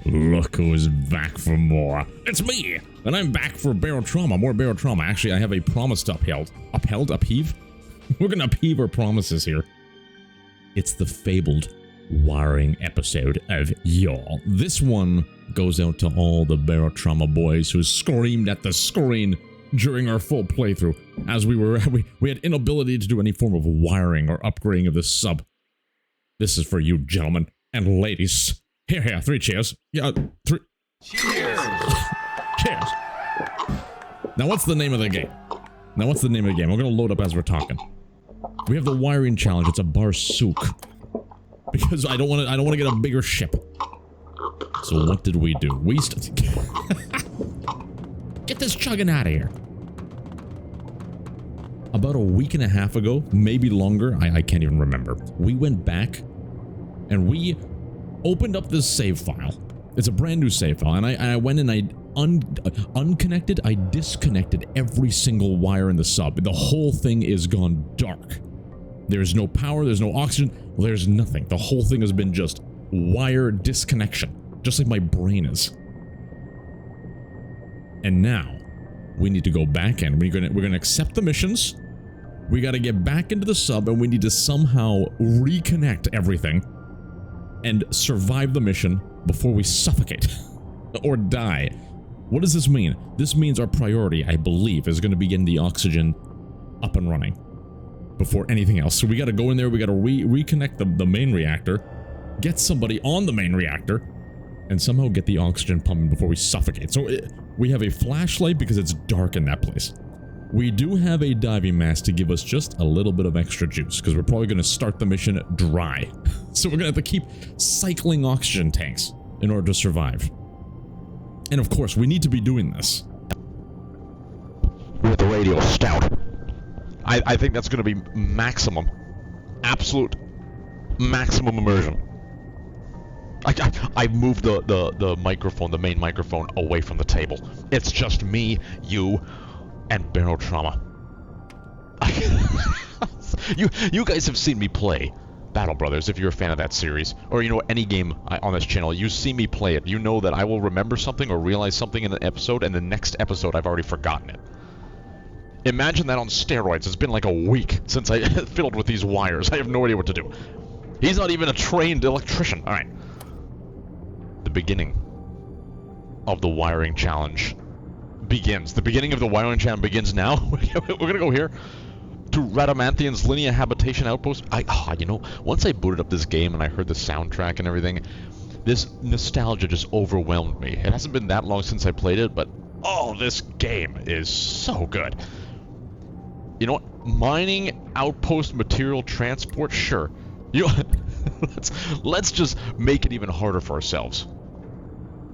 Look who's back for more. It's me, and I'm back for Barotrauma. More Barotrauma. Actually, I have a promise to uphold. Upheave? We're gonna upheave our promises here. It's the fabled wiring episode of Y'all. This one goes out to all the Barotrauma boys who screamed at the screen during our full playthrough, as we had inability to do any form of wiring or upgrading of the sub. This is for you, gentlemen and ladies. Here, 3 cheers. Yeah, 3. Cheers! Cheers. Now, what's the name of the game? We're gonna load up as we're talking. We have the wiring challenge. It's a bar souk. Because I don't want to get a bigger ship. So what did we do? Get this chugging out of here. About a week and a half ago, maybe longer, I can't even remember. We went back and we opened up this save file. It's a brand new save file, and I went and I disconnected every single wire in the sub. The whole thing is gone dark. There's no power, there's no oxygen, there's nothing. The whole thing has been just wire disconnection, just like my brain is. And now we need to go back and we're gonna accept the missions. We gotta get back into the sub, and we need to somehow reconnect everything and survive the mission before we suffocate or die. What does this mean? This means our priority, I believe, is going to be getting the oxygen up and running before anything else. So we got to go in there, we got to reconnect the main reactor, get somebody on the main reactor, and somehow get the oxygen pumping before we suffocate. So we have a flashlight because it's dark in that place. We do have a diving mask to give us just a little bit of extra juice, because we're probably going to start the mission dry. So we're going to have to keep cycling oxygen tanks in order to survive. And of course, we need to be doing this with the radio stout. I think that's going to be maximum, absolute maximum immersion. I moved the microphone, the main microphone, away from the table. It's just me, you, and Barotrauma. You guys have seen me play Battle Brothers, if you're a fan of that series, or you know any game on this channel. You see me play it, you know that I will remember something or realize something in an episode, and the next episode I've already forgotten it. Imagine that on steroids. It's been like a week since I fiddled with these wires. I have no idea what to do. He's not even a trained electrician. Alright. The beginning of the wiring challenge begins. The beginning of the wiring challenge begins now. We're gonna go here to Radamanthian's linear habitation outpost. You know, once I booted up this game and I heard the soundtrack and everything, this nostalgia just overwhelmed me. It hasn't been that long since I played it, but oh, this game is so good. You know what? Mining outpost material transport, sure. You know, let's just make it even harder for ourselves.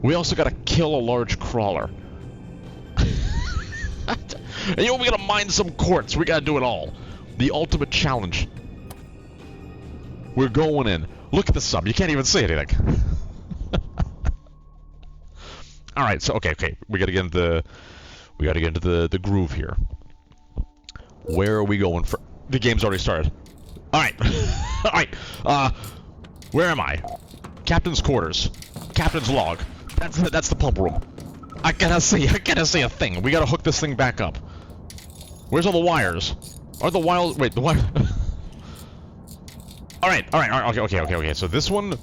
We also gotta kill a large crawler. And you know, we gotta mine some quartz. We gotta do it all. The ultimate challenge. We're going in. Look at the sub. You can't even see anything. All right. So okay. We gotta get into the groove here. Where are we going for? The game's already started. All right. All right. Where am I? Captain's quarters. Captain's log. That's the pump room. I gotta see a thing. We gotta hook this thing back up. Where's all the wires? Are the wires? Wait, the wire. All right. Okay. So this one,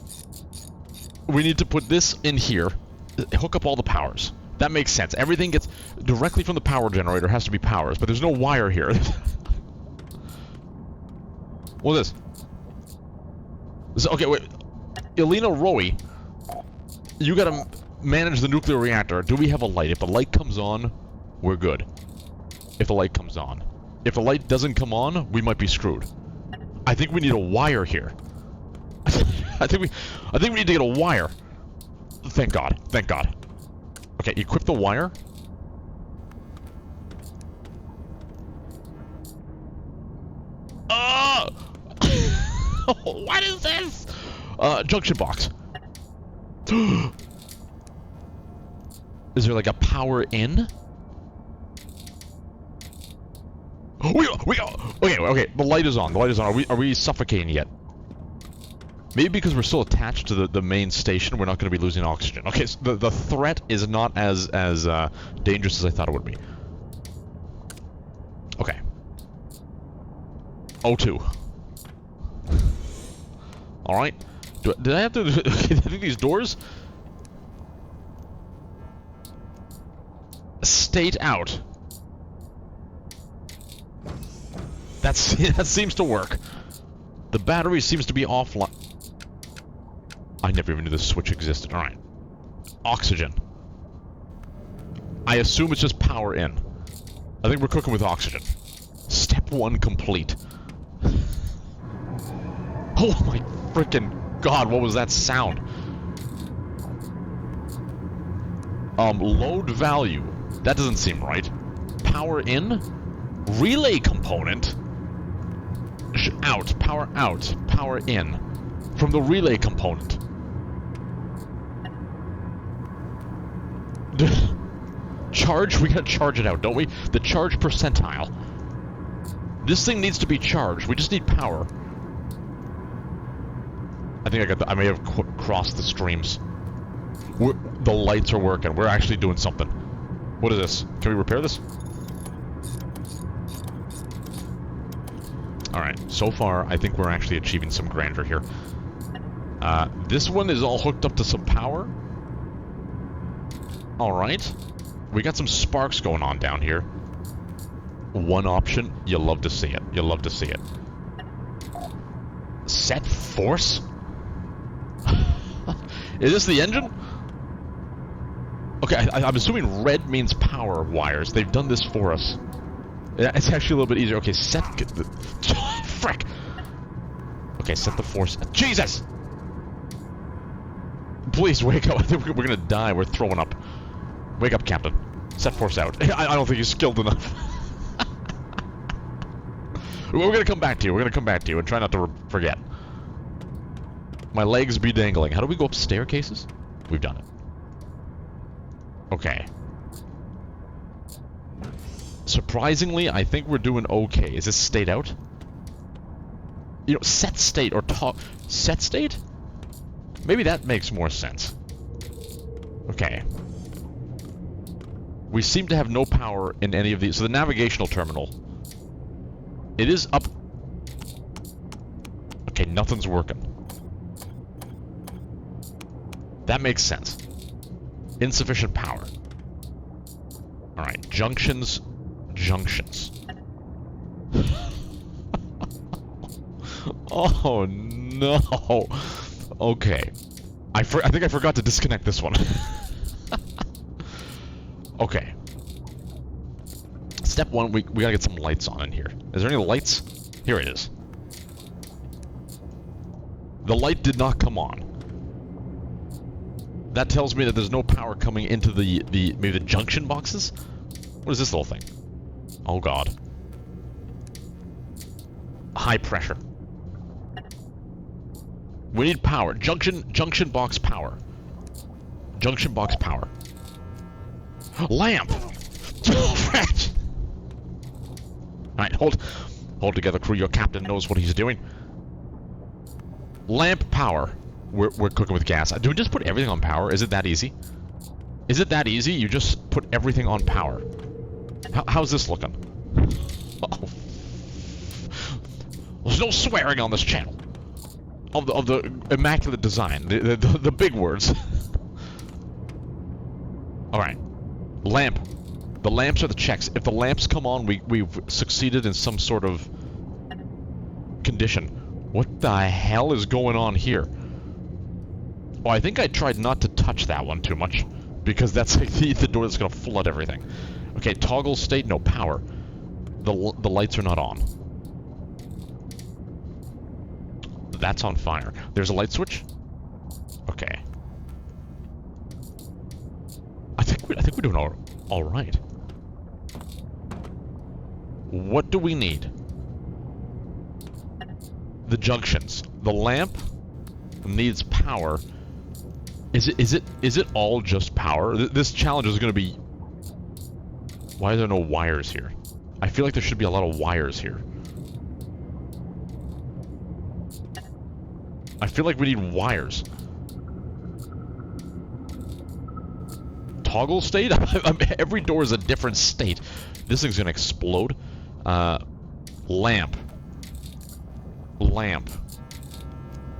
we need to put this in here. Hook up all the powers. That makes sense. Everything gets directly from the power generator. Has to be powers, but there's no wire here. What is this? Okay, wait. Elena Rowe, you gotta manage the nuclear reactor. Do we have a light? If the light comes on, we're good. If the light comes on. If the light doesn't come on, we might be screwed. I think we need a wire here. I think we need to get a wire. Thank God. Thank God. Okay, equip the wire. What is this? Junction box. Is there like a power in? Okay. The light is on. Are we suffocating yet? Maybe because we're still attached to the main station, we're not going to be losing oxygen. Okay, so the threat is not as dangerous as I thought it would be. Okay. O2. Alright. Did I have to... I think these doors... State out. That seems to work. The battery seems to be offline. I never even knew this switch existed. Alright. Oxygen. I assume it's just power in. I think we're cooking with oxygen. Step 1 complete. Oh my freaking god, what was that sound? Load value. That doesn't seem right. Power in? Relay component? Out. Power out. Power in. From the relay component. Charge? We gotta charge it out, don't we? The charge percentile. This thing needs to be charged. We just need power. I think I may have crossed the streams. The lights are working. We're actually doing something. What is this? Can we repair this? Alright, so far I think we're actually achieving some grandeur here. This one is all hooked up to some power. Alright. We got some sparks going on down here. One option, you'll love to see it. You'll love to see it. Set force? Is this the engine? Okay, I'm assuming red means power wires. They've done this for us. It's actually a little bit easier. Okay, set... Frick! Okay, set the force... Jesus! Please, wake up. I think we're gonna die. We're throwing up. Wake up, Captain. Set force out. I don't think he's skilled enough. We're gonna come back to you. We're gonna come back to you and try not to forget. My legs be dangling. How do we go up staircases? We've done it. Okay. Surprisingly, I think we're doing okay. Is this state out? You know, set state or talk... Set state? Maybe that makes more sense. Okay. We seem to have no power in any of these. So the navigational terminal. It is up... Okay, nothing's working. That makes sense. Insufficient power. Alright, junctions. Junctions. Oh no. Okay. I think I forgot to disconnect this one. Okay. Step 1, we gotta get some lights on in here. Is there any lights? Here it is. The light did not come on. That tells me that there's no power coming into maybe the junction boxes? What is this little thing? Oh god. High pressure. We need power. Junction box power. Junction box power. Lamp! Alright, hold together, crew. Your captain knows what he's doing. Lamp power. We're cooking with gas. Do we just put everything on power? Is it that easy? Is it that easy? You just put everything on power. How's this looking? Uh-oh. There's no swearing on this channel. Of the immaculate design. The big words. Alright. Lamp. The lamps are the checks. If the lamps come on, we've succeeded in some sort of condition. What the hell is going on here? Oh, I think I tried not to touch that one too much, because that's like the door that's gonna flood everything. Okay, toggle state, no power. The lights are not on. That's on fire. There's a light switch? Okay. I think we're doing all right. What do we need? The junctions. The lamp needs power. Is it all just power? This challenge is going to be... Why are there no wires here? I feel like there should be a lot of wires here. I feel like we need wires. Toggle state? Every door is a different state. This thing's gonna explode. Lamp. Lamp.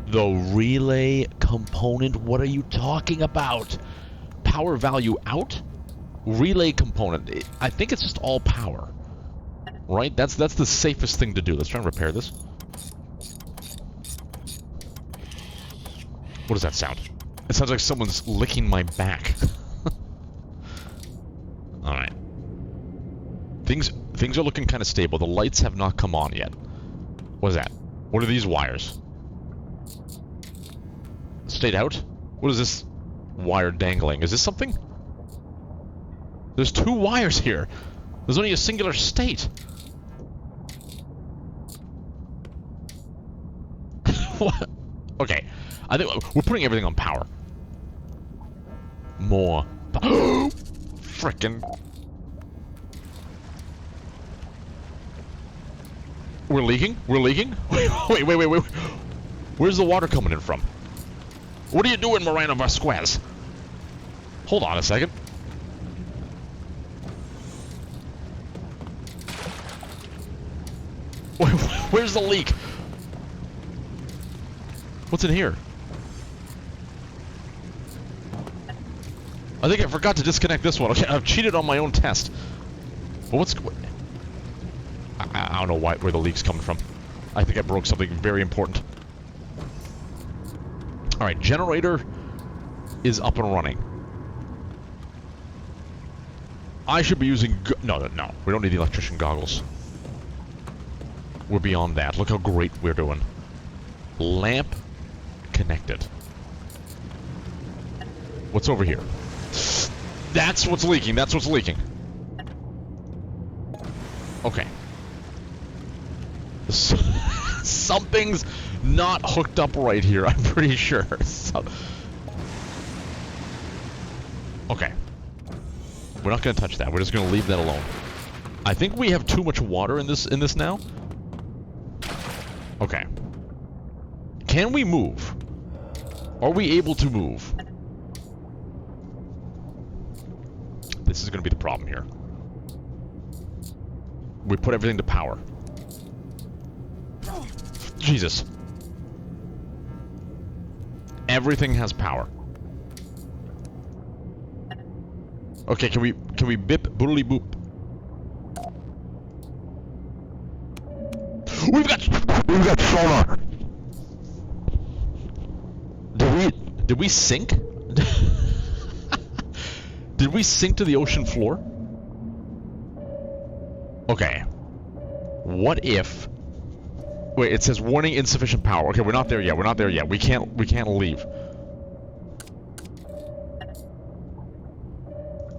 The relay component? What are you talking about? Power value out? Relay component. I think it's just all power. Right? That's the safest thing to do. Let's try and repair this. What does that sound? It sounds like someone's licking my back. Alright. Things are looking kind of stable. The lights have not come on yet. What is that? What are these wires? Stayed out? What is this wire dangling? Is this something? There's 2 wires here. There's only a singular state. What? Okay. I think we're putting everything on power. More. Frickin'. We're leaking? We're leaking? Wait. Where's the water coming in from? What are you doing, Miranda Vasquez? Hold on a second. Where's the leak? What's in here? I think I forgot to disconnect this one. Okay, I've cheated on my own test. But what's... I don't know where the leak's coming from. I think I broke something very important. Alright, generator is up and running. I should be using... No, we don't need the electrician goggles. We're beyond that. Look how great we're doing. Lamp connected. What's over here? That's what's leaking. That's what's leaking. Okay. Something's not hooked up right here, I'm pretty sure. Okay. We're not going to touch that. We're just going to leave that alone. I think we have too much water in this now. Okay. Can we move? Are we able to move? This is going to be the problem here. We put everything to power. Jesus. Everything has power. Okay, can we bip boodly boop? We've got sonar. Did we sink? Did we sink to the ocean floor? Okay. What if... Wait, it says warning insufficient power. Okay, we're not there yet. We're not there yet. We can't leave.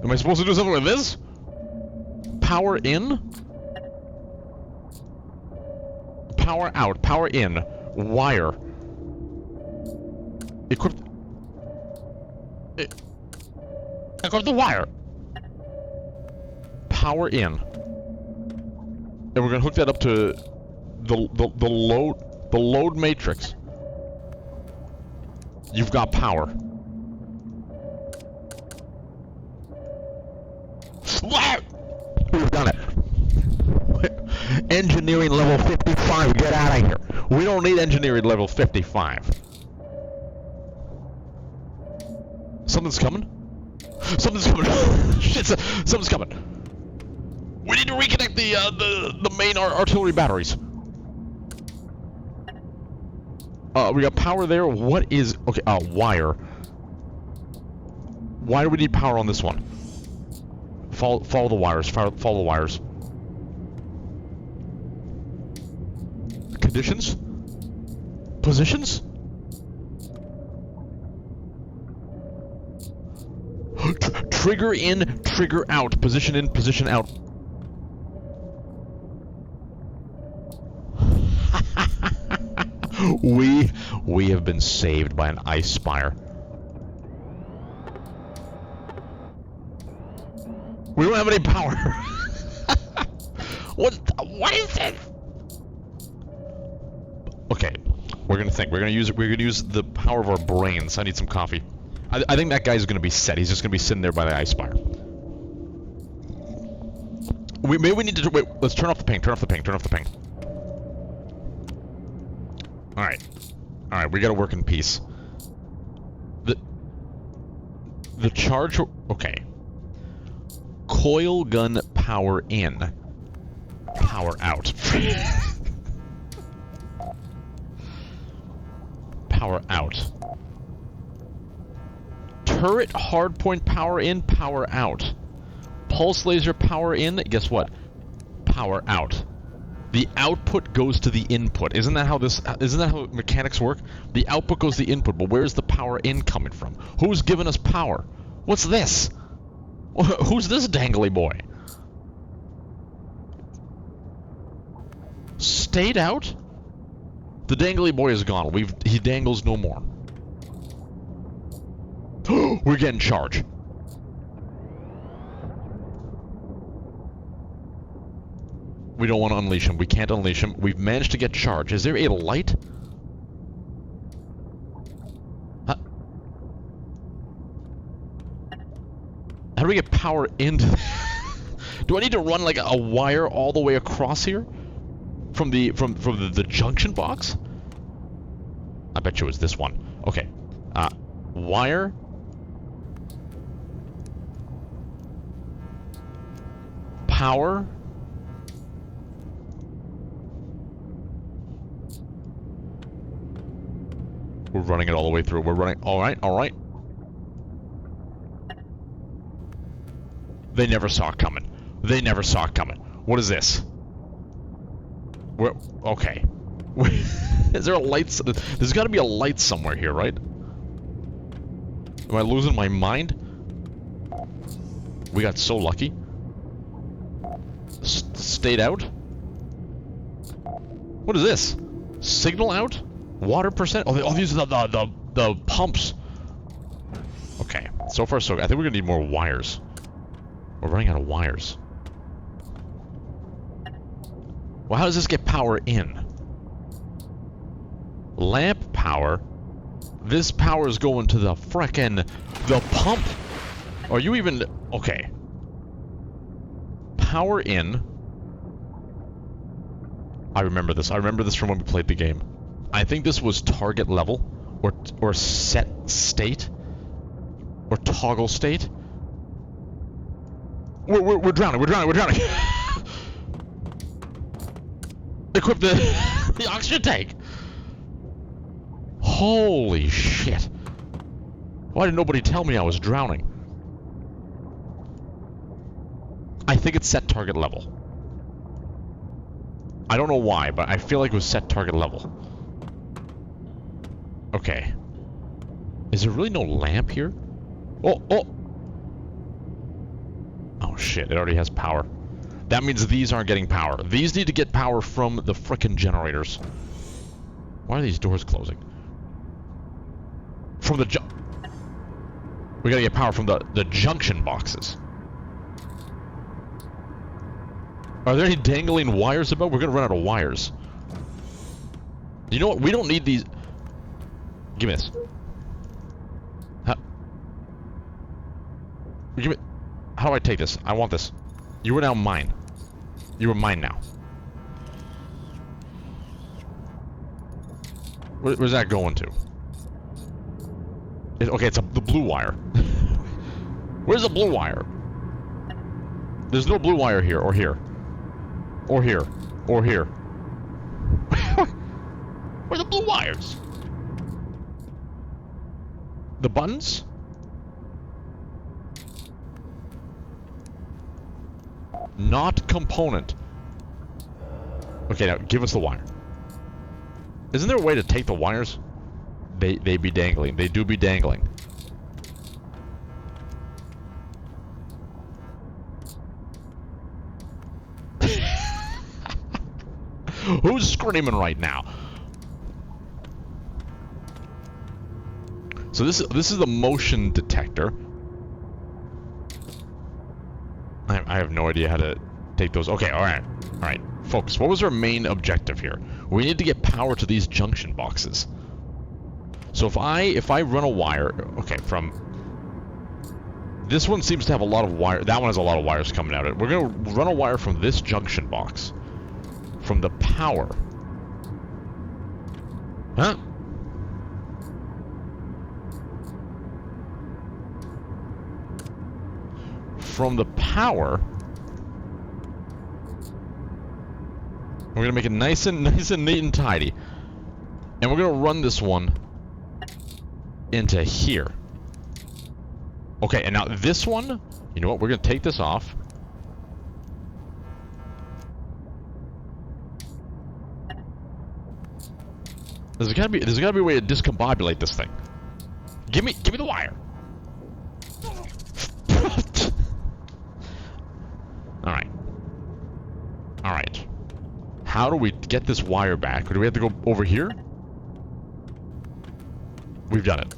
Am I supposed to do something with this? Power in? Power out. Power in. Wire. Equip the wire. Power in. And we're gonna hook that up to the load matrix. You've got power. What? We've done it. Engineering level 55. Get out of here. We don't need engineering level 55. Something's coming. Something's coming. Shit! Something's coming. We need to reconnect the main artillery batteries. We got power there. What is... Okay, wire. Why do we need power on this one? Follow the wires. Follow the wires. Conditions? Positions? Trigger in, trigger out. Position in, position out. We have been saved by an ice spire. We don't have any power. What is this? Okay, We're gonna think. We're gonna use the power of our brains. I need some coffee. I think that guy's gonna be set. He's just gonna be sitting there by the ice spire. Maybe we need to wait. Let's turn off the ping. Turn off the ping. Turn off the ping. All right. All right. We gotta work in peace. The charge. Okay. Coil gun power in. Power out. Power out. Turret hardpoint power in, power out. Pulse laser power in, guess what? Power out. The output goes to the input. Isn't that how mechanics work? The output goes to the input, but where's the power in coming from? Who's giving us power? What's this? Who's this dangly boy? Stayed out? The dangly boy is gone. He dangles no more. We're getting charge. We don't want to unleash him. We can't unleash him. We've managed to get charge. Is there a light? Huh? How do we get power into... Do I need to run like a wire all the way across here? From the junction box? I bet you it was this one. Okay. Wire. Power. We're running it all the way through. We're running. All right, all right. They never saw it coming. They never saw it coming. What is this? We're, okay. Is there a light? There's got to be a light somewhere here, right? Am I losing my mind? We got so lucky. Stayed out? What is this? Signal out? Water percent? Oh, these are the pumps. Okay, so far so good. I think we're gonna need more wires. We're running out of wires. Well, how does this get power in? Lamp power? This power is going to the the pump. Are you even... Okay. Power in. I remember this. I remember this from when we played the game. I think this was target level, or set state, or toggle state. We're drowning. We're drowning. We're drowning. Equip the oxygen tank. Holy shit! Why did nobody tell me I was drowning? I think it's set target level. I don't know why, but I feel like it was set target level. Okay. Is there really no lamp here? Oh, oh! Oh shit, it already has power. That means these aren't getting power. These need to get power from the frickin' generators. Why are these doors closing? From the we gotta get power from the junction boxes. Are there any dangling wires about? We're gonna run out of wires. You know what? We don't need these. Give me this. Give me. How do I take this? I want this. You are now mine. You are mine now. Where's that going to? Okay, it's the blue wire. Where's the blue wire? There's no blue wire here, or here. Or here. Or here. Where are the blue wires? The buttons? Not component. Okay, now give us the wire. Isn't there a way to take the wires? They be dangling. They do be dangling. Who's screaming right now? So this is the motion detector. I have no idea how to take those. Okay, all right. Focus. What was our main objective here? We need to get power to these junction boxes. So if I run a wire, okay, from this one seems to have a lot of wire. That one has a lot of wires coming out of it. We're gonna run a wire from this junction box, from the power. Huh? From the power. We're gonna make it nice and neat and tidy, and we're gonna run this one into here. Okay, and now this one, you know what? We're gonna take this off. There's gotta be a way to discombobulate this thing. Give me the wire. All right. How do we get this wire back? Or do we have to go over here? We've done it.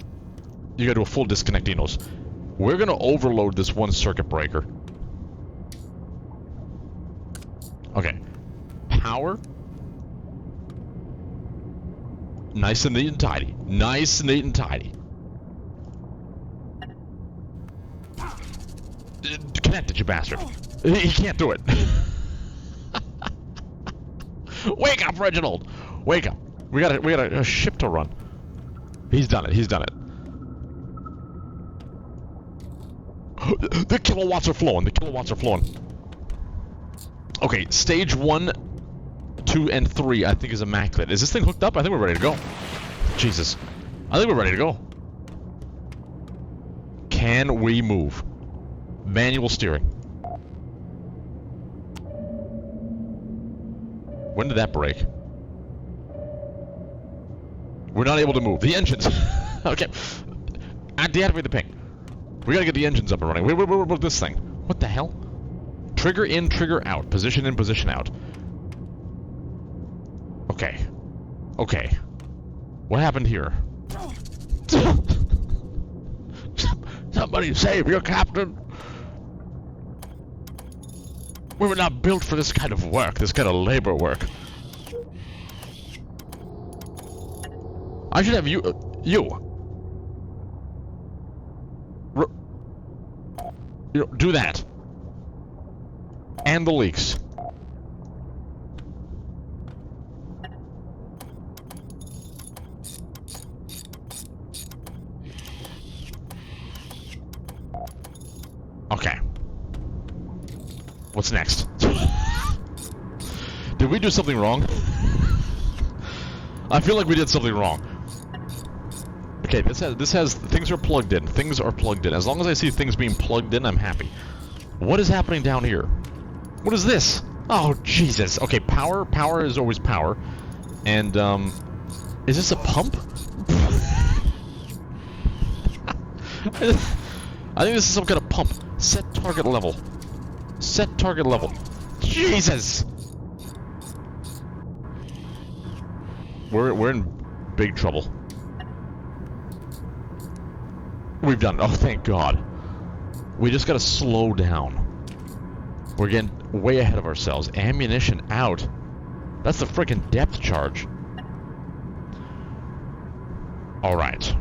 You gotta do a full disconnectinos. We're gonna overload this one circuit breaker. Okay. Power. Nice and neat and tidy. Nice and neat and tidy. Connect it, you bastard. He can't do it. Wake up, Reginald! Wake up. We got a ship to run. He's done it. He's done it. The kilowatts are flowing. The kilowatts are flowing. Okay, stage 1, 2, and 3 I think is immaculate. Is this thing hooked up? I think we're ready to go. Jesus. I think we're ready to go. Can we move? Manual steering. When did that break? We're not able to move. The engines. Okay. Deactivate the ping. We gotta get the engines up and running. Wait, what about this thing? What the hell? Trigger in, trigger out. Position in, position out. Okay. Okay. What happened here? Somebody save your captain! We were not built for this kind of work, this kind of labor work. I should have you... do that. And the leaks. Okay. What's next? Did we do something wrong? I feel like we did something wrong. Okay, this has things are plugged in. Things are plugged in. As long as I see things being plugged in, I'm happy. What is happening down here? What is this? Oh, Jesus. Okay, power. Power is always power. And, is this a pump? I think this is some kind of pump. Set target level. Set target level. Jesus! We're in big trouble. We've done it. Oh, thank God. We just gotta slow down. We're getting way ahead of ourselves. Ammunition out. That's the freaking depth charge. Alright.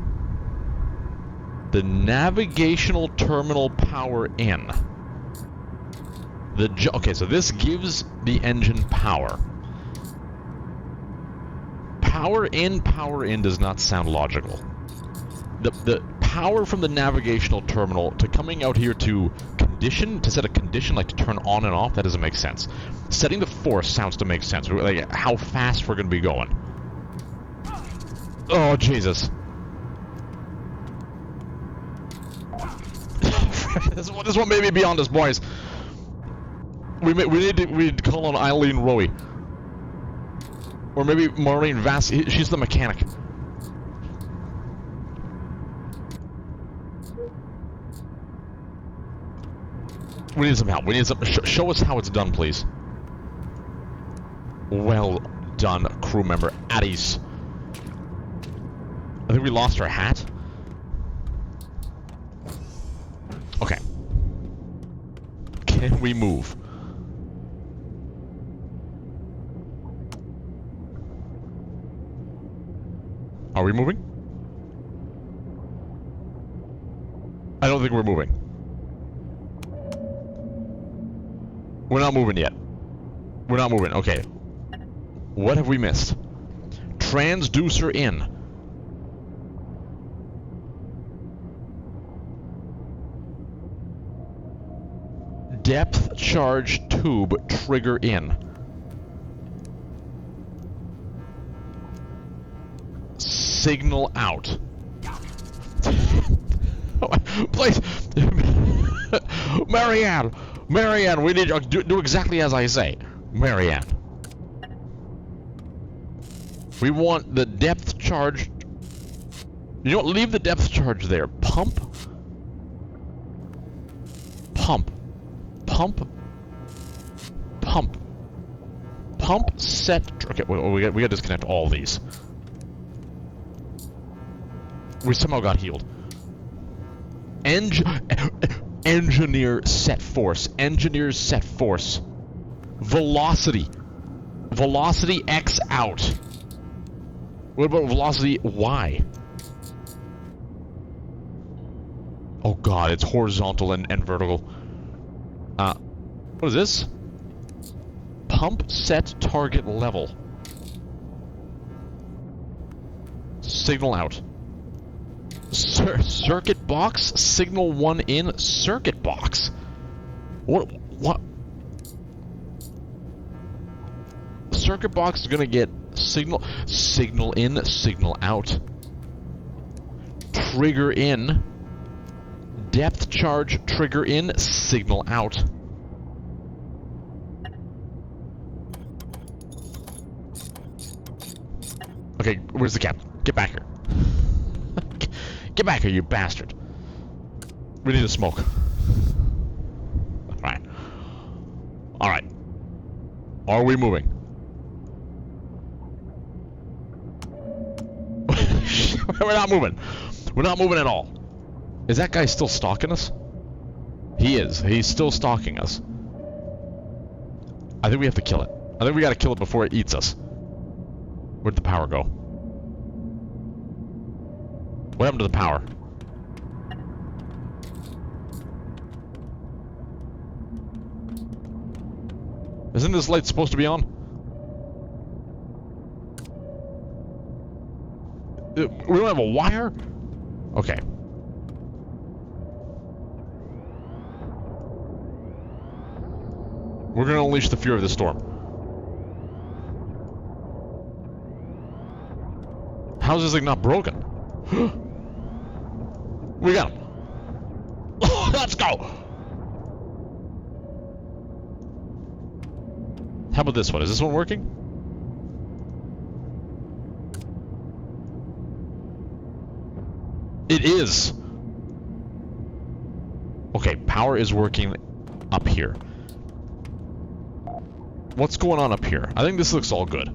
The navigational terminal power in. Okay, so this gives the engine power. Power in does not sound logical. The power from the navigational terminal to coming out here to set a condition, like to turn on and off, that doesn't make sense. Setting the force sounds to make sense, like how fast we're going to be going. Oh, Jesus. This one may be beyond us, boys. We need to call on Eileen Rowe. Or maybe Maureen Vass. She's the mechanic. We need some help. We need some... show us how it's done, please. Well done, crew member Addis. I think we lost our hat. Okay. Can we move? Are we moving? I don't think we're moving. We're not moving yet. We're not moving. Okay. What have we missed? Transducer in. Depth charge tube trigger in. Signal out. Please. Marianne, we need to do exactly as I say. Marianne. We want the depth charge. You know what? Leave the depth charge there. Pump. Set. Okay, we got to disconnect all these. We somehow got healed. Engineer set force. Engineers set force. Velocity. Velocity X out. What about velocity Y? Oh god, it's horizontal and vertical. What is this? Pump set target level. Signal out. Circuit box, signal 1 in, circuit box. What? Circuit box is gonna get signal in, signal out. Trigger in. Depth charge, trigger in, signal out. Okay, where's the captain? Get back here. Get back here, you bastard. We need to smoke. Alright. Alright. Are we moving? We're not moving. We're not moving at all. Is that guy still stalking us? He is. He's still stalking us. I think we have to kill it. I think we gotta kill it before it eats us. Where'd the power go? What happened to the power? Isn't this light supposed to be on? We don't have a wire? Okay. We're gonna unleash the fury of the storm. How's this thing not broken? We got him. Let's go! How about this one? Is this one working? It is! Okay, power is working up here. What's going on up here? I think this looks all good.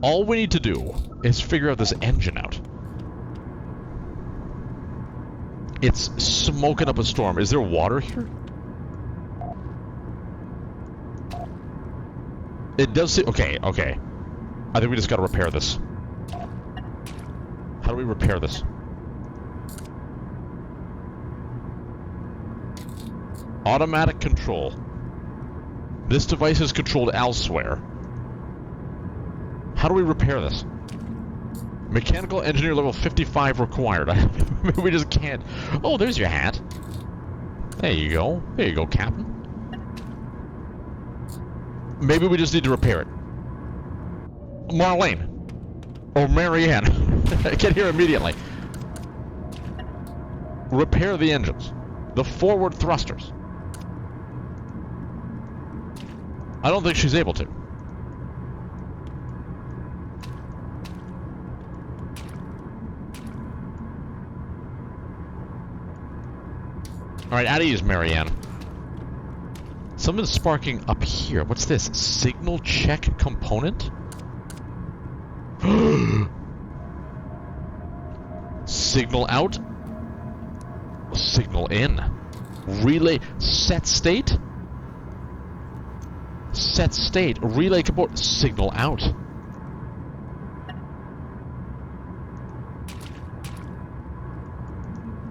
All we need to do is figure out this engine out. It's smoking up a storm. Is there water here? It does say... Okay. I think we just gotta repair this. How do we repair this? Automatic control. This device is controlled elsewhere. How do we repair this? Mechanical engineer level 55 required. We just can't. Oh, there's your hat. There you go. There you go, Captain. Maybe we just need to repair it. Marlene. Or Marianne. Get here immediately. Repair the engines. The forward thrusters. I don't think she's able to. Alright, at ease, Marianne. Something's sparking up here. What's this? Signal check component? Signal out. Signal in. Relay. Set state. Set state. Relay component. Signal out.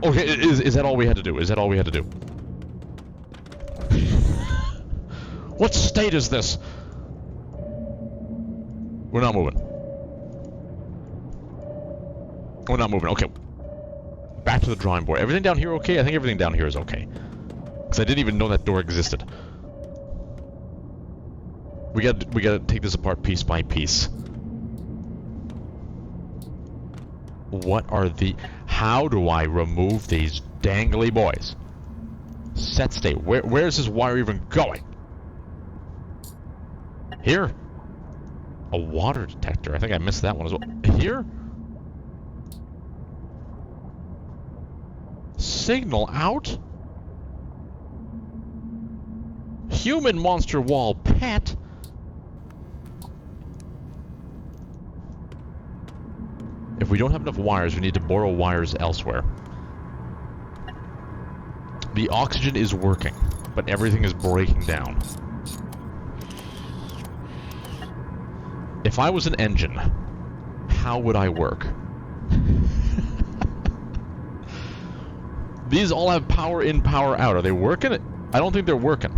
Okay, is that all we had to do? Is that all we had to do? What state is this? We're not moving. We're not moving. Okay. Back to the drawing board. Everything down here okay? I think everything down here is okay. Because I didn't even know that door existed. We gotta take this apart piece by piece. What are the... How do I remove these dangly boys? Set state. Where is this wire even going? Here. A water detector. I think I missed that one as well. Here? Signal out? Human monster wall pet? If we don't have enough wires, we need to borrow wires elsewhere. The oxygen is working, but everything is breaking down. If I was an engine, how would I work? These all have power in, power out. Are they working? I don't think they're working.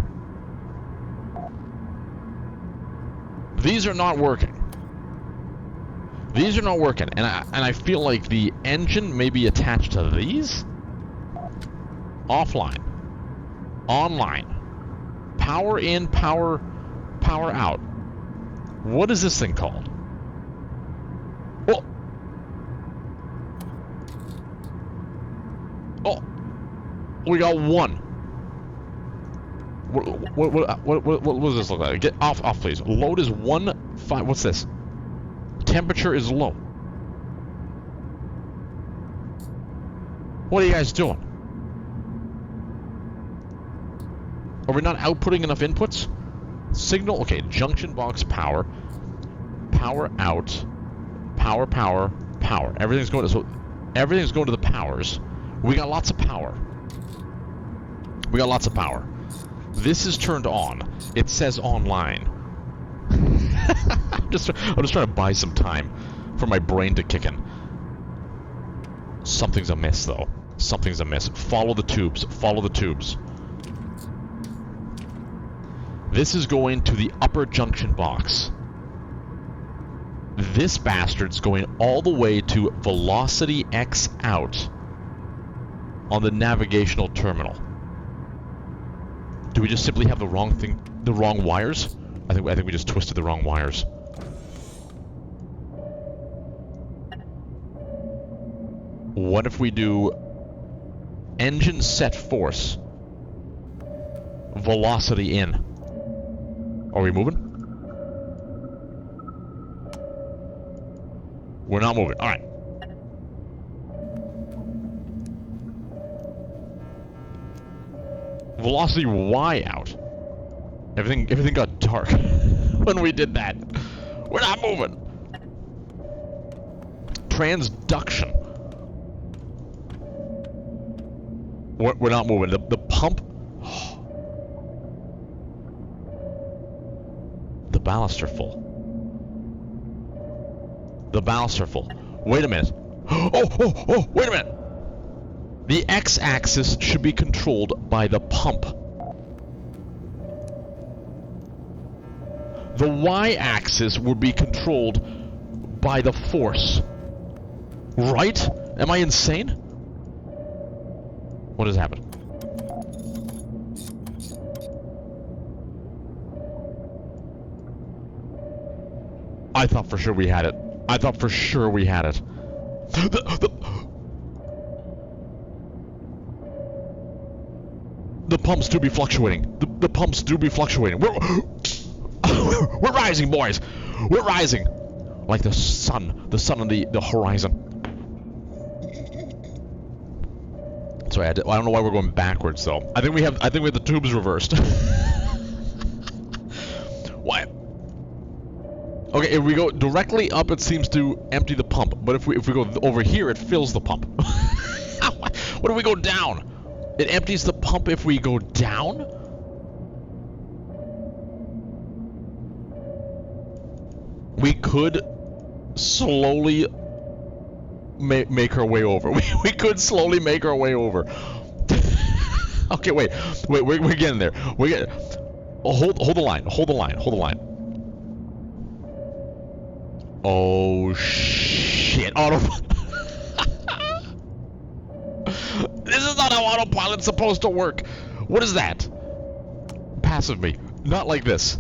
These are not working. These are not working, and I feel like the engine may be attached to these? Offline. Online. Power in, power out. What is this thing called? Oh! Oh! We got one. What does this look like? Get off, please. Load is 1.5. What's this? Temperature is low. What are you guys doing? Are we not outputting enough inputs? Signal, okay, junction box power. Power out. Power. Everything's going to the powers. We got lots of power. This is turned on. It says online. I'm just trying to buy some time for my brain to kick in. Something's amiss, though. Something's amiss. Follow the tubes. This is going to the upper junction box. This bastard's going all the way to velocity X out on the navigational terminal. Do we just simply have the wrong wires? I think we just twisted the wrong wires. What if we do engine set force, velocity in? Are we moving? We're not moving. All right. Velocity Y out. Everything got dark when we did that. We're not moving. Transduction. We're not moving. The pump. The ballasts are full. Wait a minute. Oh, wait a minute. The x-axis should be controlled by the pump. The y-axis would be controlled by the force. Right? Am I insane? What has happened? I thought for sure we had it. The pumps do be fluctuating. The pumps do be fluctuating. We're rising, boys. We're rising. Like the sun. The sun on the horizon. Sorry, I don't know why we're going backwards though. I think we have the tubes reversed. Why? Okay, if we go directly up, it seems to empty the pump. But if we go over here, it fills the pump. What if we go down? It empties the pump if we go down? We could slowly make our way over. We could slowly make our way over. Okay, wait, we're getting there. Hold the line. Oh shit! This is not how autopilot's supposed to work. What is that? Passive me. Not like this.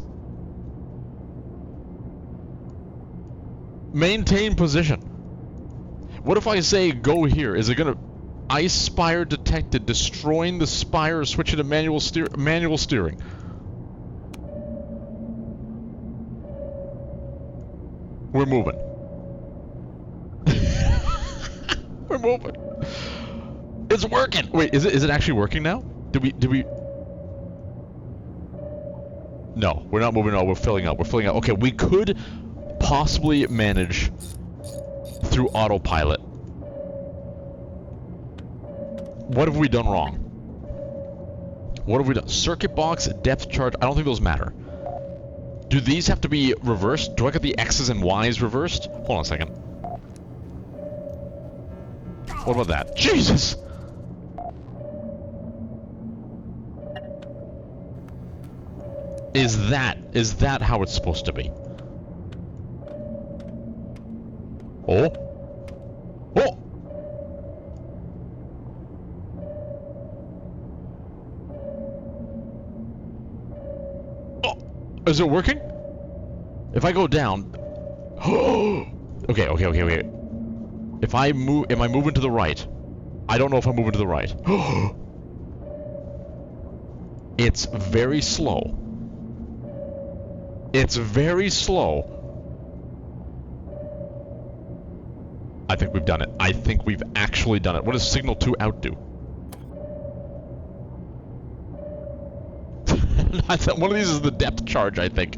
Maintain position. What if I say go here? Is it gonna... Ice spire detected. Destroying the spire. Switching to manual steering. We're moving. We're moving. It's working. Wait, is it actually working now? Did we? No, we're not moving at all. We're filling up. Okay, we could possibly manage through autopilot. What have we done wrong? What have we done? Circuit box, depth charge. I don't think those matter. Do these have to be reversed? Do I get the X's and Y's reversed? Hold on a second. What about that? Jesus! Is that how it's supposed to be? Oh? Oh! Oh! Is it working? If I go down... Okay. If I move... Am I moving to the right? I don't know if I'm moving to the right. It's very slow. It's very slow. I think we've done it. I think we've actually done it. What does signal 2 out do? One of these is the depth charge, I think.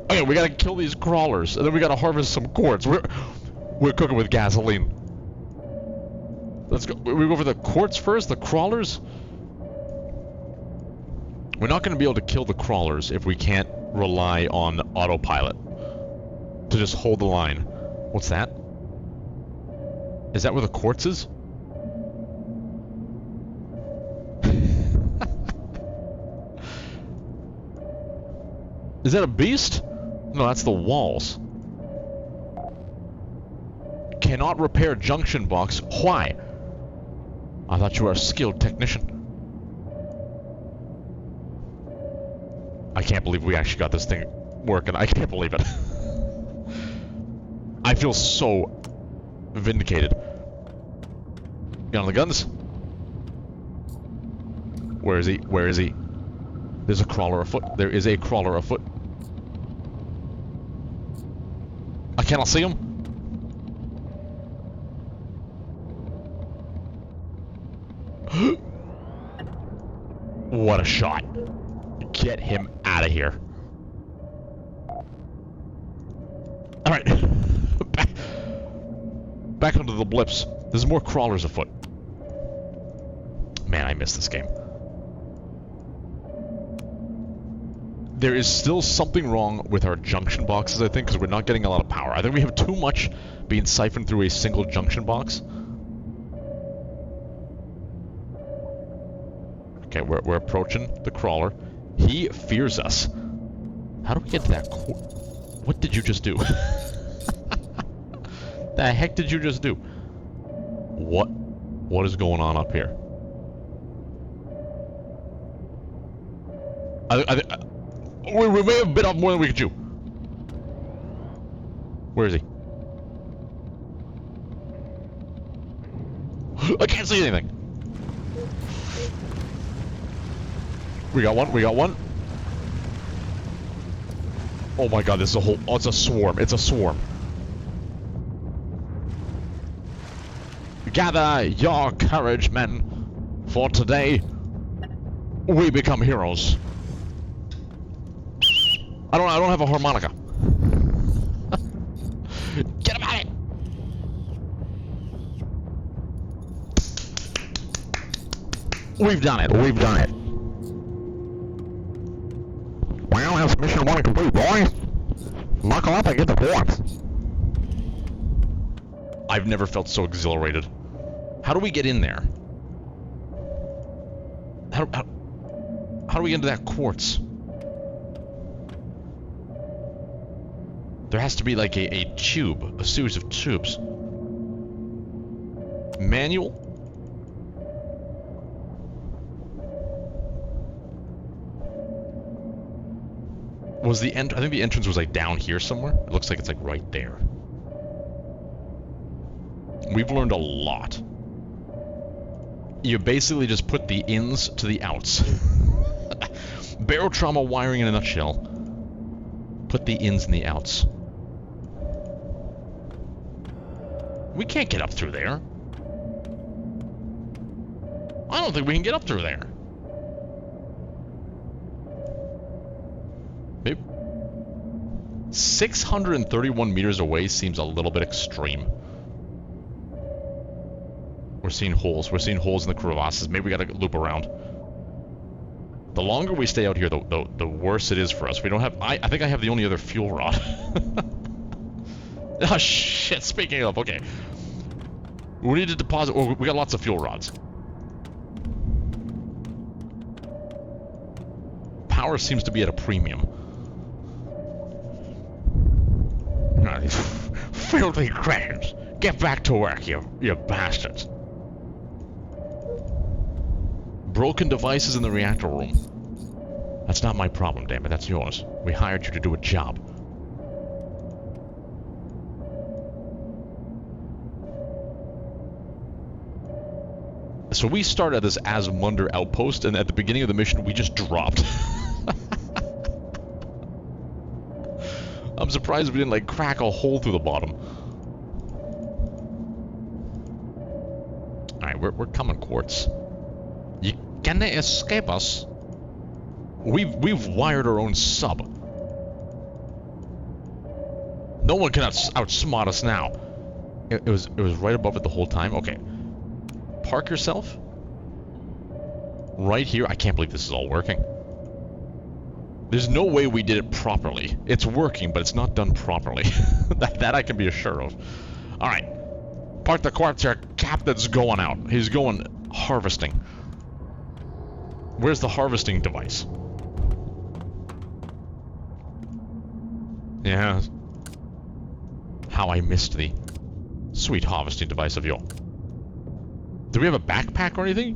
Okay, we gotta kill these crawlers, and then we gotta harvest some quartz. We're cooking with gasoline. Let's go. We go for the quartz first, the crawlers? We're not gonna be able to kill the crawlers if we can't rely on autopilot to just hold the line. What's that? Is that where the quartz is? Is that a beast? No, that's the walls. Cannot repair junction box. Why? I thought you were a skilled technician. I can't believe we actually got this thing working. I can't believe it. I feel so vindicated. Get on the guns. Where is he? Where is he? There's a crawler afoot. There is a crawler afoot. I cannot see him. What a shot. Get him out of here. Alright. Back onto the blips. There's more crawlers afoot. Man, I miss this game. There is still something wrong with our junction boxes, I think, because we're not getting a lot of power. I think we have too much being siphoned through a single junction box. Okay, we're approaching the crawler. He fears us. How do we get to that What did you just do? The heck did you just do? What is going on up here? We may have bit off more than we could chew. Where is he? I can't see anything. We got one. Oh my god, this is a whole... Oh, it's a swarm. It's a swarm. Gather your courage, men, for today we become heroes. I don't have a harmonica. Get him out of it! We've done it. Well, that's mission 1 complete, boys. Buckle up and get the quartz. I've never felt so exhilarated. How do we get in there? How do we get into that quartz? There has to be like a tube, a series of tubes. Manual? Was the I think the entrance was like down here somewhere. It looks like it's like right there. We've learned a lot. You basically just put the ins to the outs. Barotrauma wiring in a nutshell. Put the ins and the outs. We can't get up through there. I don't think we can get up through there. Maybe 631 meters away seems a little bit extreme. We're seeing holes. We're seeing holes in the crevasses. Maybe we gotta loop around. The longer we stay out here, the worse it is for us. We don't have... I think I have the only other fuel rod. Oh, shit. Speaking of, okay. We need to deposit... Oh, we got lots of fuel rods. Power seems to be at a premium. Oh, these filthy crashes. Get back to work, you bastards. Broken devices in the reactor room. That's not my problem, damn it. That's yours. We hired you to do a job. So we started at this Asmunder outpost, and at the beginning of the mission, we just dropped. I'm surprised we didn't, like, crack a hole through the bottom. Alright, we're coming, Quartz. You can't escape us. We've wired our own sub. No one can outsmart us now. It was right above it the whole time. Okay. Park yourself. Right here. I can't believe this is all working. There's no way we did it properly. It's working, but it's not done properly. that I can be assured of. Alright. Park the quartz here. Captain's going out. He's going harvesting. Where's the harvesting device? Yeah. How I missed the sweet harvesting device of yours. Do we have a backpack or anything?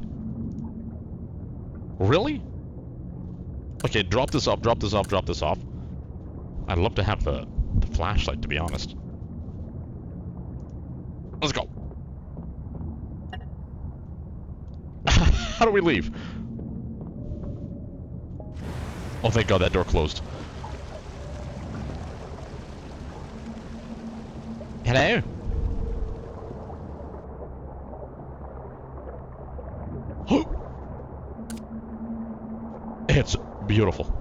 Really? Okay, drop this off, drop this off, drop this off. I'd love to have the flashlight, to be honest. Let's go. How do we leave? Oh, thank God that door closed. Hello? It's beautiful.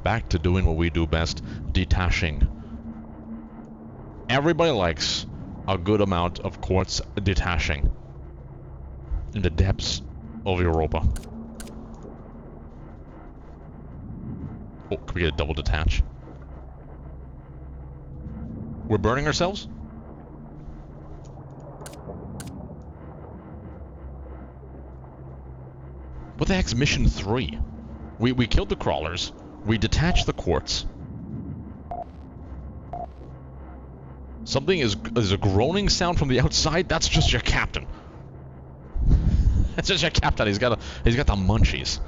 Back to doing what we do best, detaching. Everybody likes a good amount of quartz detaching in the depths of Europa. Oh, can we get a double detach? We're burning ourselves? What the heck's mission 3? We killed the crawlers. We detached the quartz. Something is a groaning sound from the outside. That's just your captain. That's just your captain. He's got the munchies.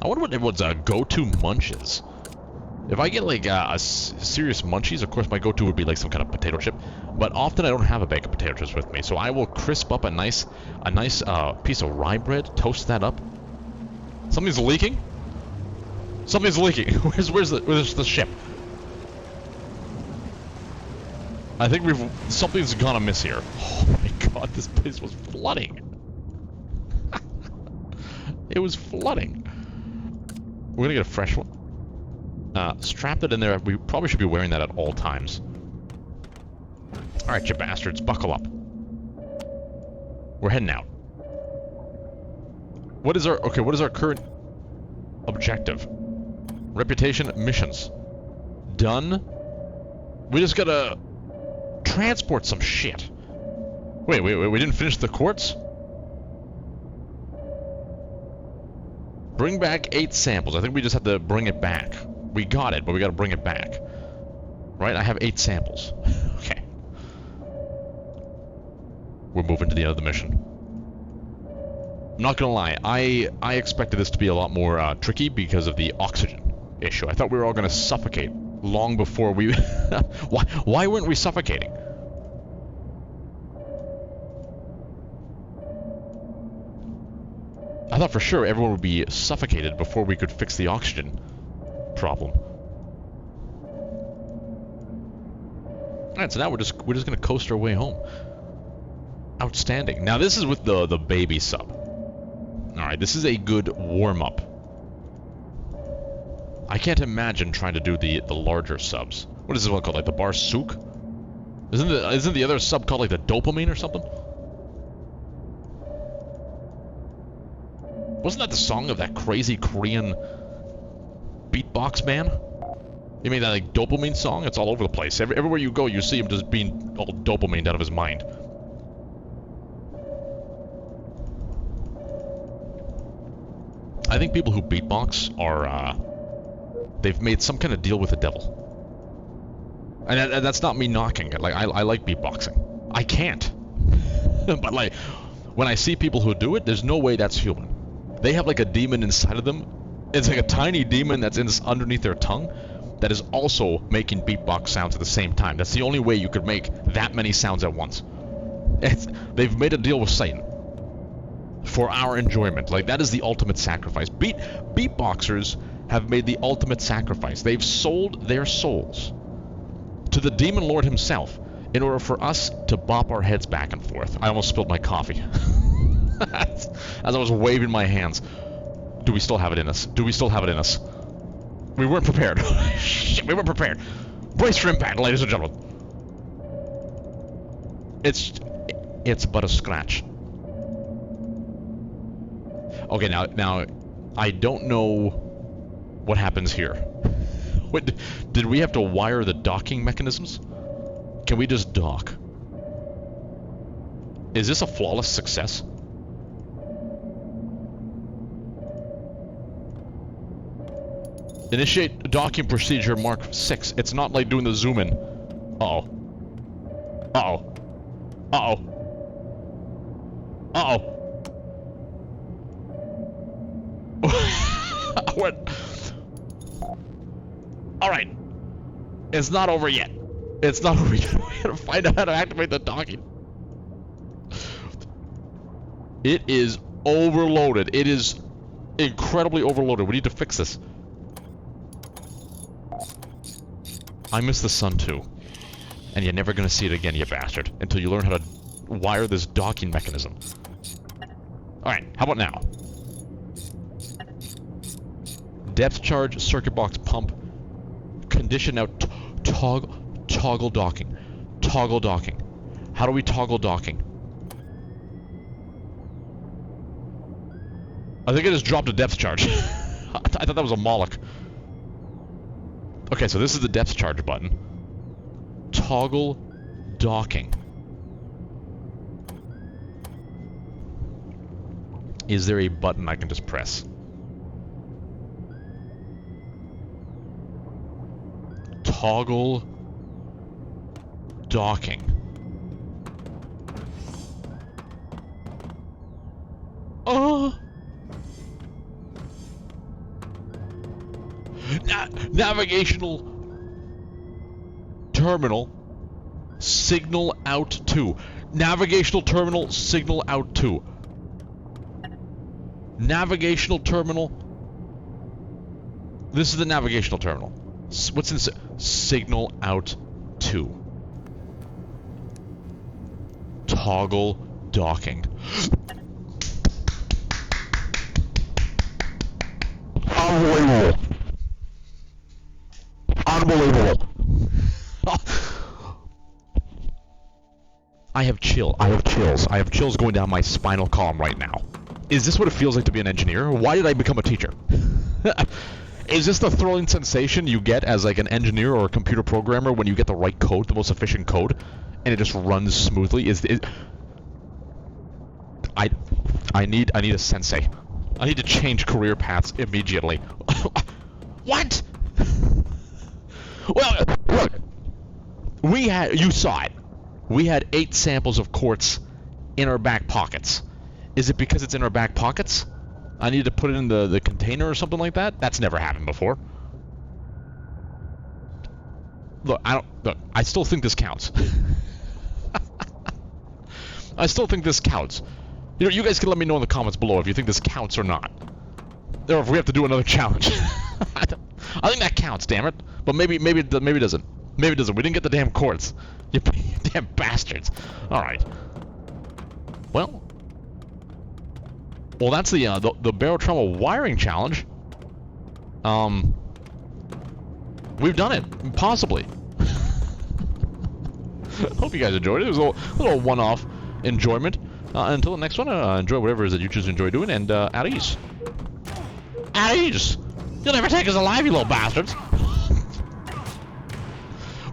I wonder what everyone's go-to munch is. If I get like serious munchies, of course my go-to would be like some kind of potato chip. But often I don't have a bag of potato chips with me, so I will crisp up a nice piece of rye bread, toast that up. Something's leaking. Something's leaking. Where's the ship? I think something's gone amiss here. Oh my God, this place was flooding. It was flooding. We're gonna get a fresh one. Strap it in there. We probably should be wearing that at all times. Alright, you bastards, buckle up. We're heading out. What is our current objective? Reputation, missions. done. We just gotta transport some shit. Wait, we didn't finish the quartz? Bring back 8 samples. I think we just have to bring it back. We got it, but we gotta bring it back. Right? I have 8 samples. Okay. We're moving to the end of the mission. I'm not gonna lie, I expected this to be a lot more tricky because of the oxygen issue. I thought we were all gonna suffocate long before we... Why weren't we suffocating? I thought for sure everyone would be suffocated before we could fix the oxygen problem. Alright, so now we're just gonna coast our way home. Outstanding. Now this is with the baby sub. Alright, this is a good warm-up. I can't imagine trying to do the larger subs. What is this one called? Like the bar souk? Isn't the other sub called like the dopamine or something? Wasn't that the song of that crazy Korean beatbox man? You mean that like dopamine song? It's all over the place. Everywhere you go, you see him just being all dopamined out of his mind. I think people who beatbox are, they've made some kind of deal with the devil. And that's not me knocking it. Like, I like beatboxing. I can't. But like, when I see people who do it, there's no way that's human. They have like a demon inside of them. It's like a tiny demon that's underneath their tongue that is also making beatbox sounds at the same time. That's the only way you could make that many sounds at once. They've made a deal with Satan for our enjoyment. Like, that is the ultimate sacrifice. Beatboxers have made the ultimate sacrifice. They've sold their souls to the demon lord himself in order for us to bop our heads back and forth. I almost spilled my coffee. As I was waving my hands. Do we still have it in us? Do we still have it in us? We weren't prepared. Shit, we weren't prepared. Brace for impact, ladies and gentlemen. It's but a scratch. Okay, now I don't know what happens here. What, did we have to wire the docking mechanisms? Can we just dock? Is this a flawless success? Initiate docking procedure Mark 6. It's not like doing the zoom in. Uh-oh. Uh-oh. Uh-oh. Uh-oh. What? Alright. It's not over yet. It's not over yet. We gotta find out how to activate the docking. It is overloaded. It is incredibly overloaded. We need to fix this. I miss the sun too. And you're never gonna see it again, you bastard, until you learn how to wire this docking mechanism. Alright, how about now? Depth charge, circuit box pump, condition out, toggle docking. Toggle docking. How do we toggle docking? I think I just dropped a depth charge. I thought that was a Moloch. Okay, so this is the depth charge button. Toggle docking. Is there a button I can just press? Toggle docking. Navigational terminal signal out to. Navigational terminal signal out to. Navigational terminal. This is the navigational terminal. What's in signal out to? Toggle docking. Unbelievable. Unbelievable. I have chills. I have chills going down my spinal column right now. Is this what it feels like to be an engineer? Why did I become a teacher? Is this the thrilling sensation you get as like an engineer or a computer programmer when you get the right code, the most efficient code, and it just runs smoothly? I need a sensei. I need to change career paths immediately. What? Well, look. You saw it. We had 8 samples of quartz in our back pockets. Is it because it's in our back pockets? I need to put it in the container or something like that? That's never happened before. Look, I still think this counts. I still think this counts. You know, you guys can let me know in the comments below if you think this counts or not. Or if we have to do another challenge. I think that counts, damn it. But maybe it doesn't. Maybe it doesn't. We didn't get the damn quartz. You damn bastards. Alright. Well, that's the Barotrauma wiring challenge. We've done it. Possibly. Hope you guys enjoyed it. It was a little one-off enjoyment. Until the next one, enjoy whatever it is that you choose to enjoy doing, and at ease. At ease! You'll never take us alive, you little bastards!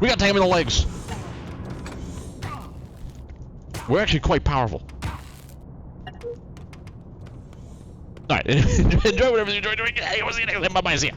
We gotta take him in the legs. We're actually quite powerful. Alright, enjoy whatever you enjoy doing. Hey, we'll see you next time. Bye-bye, see ya.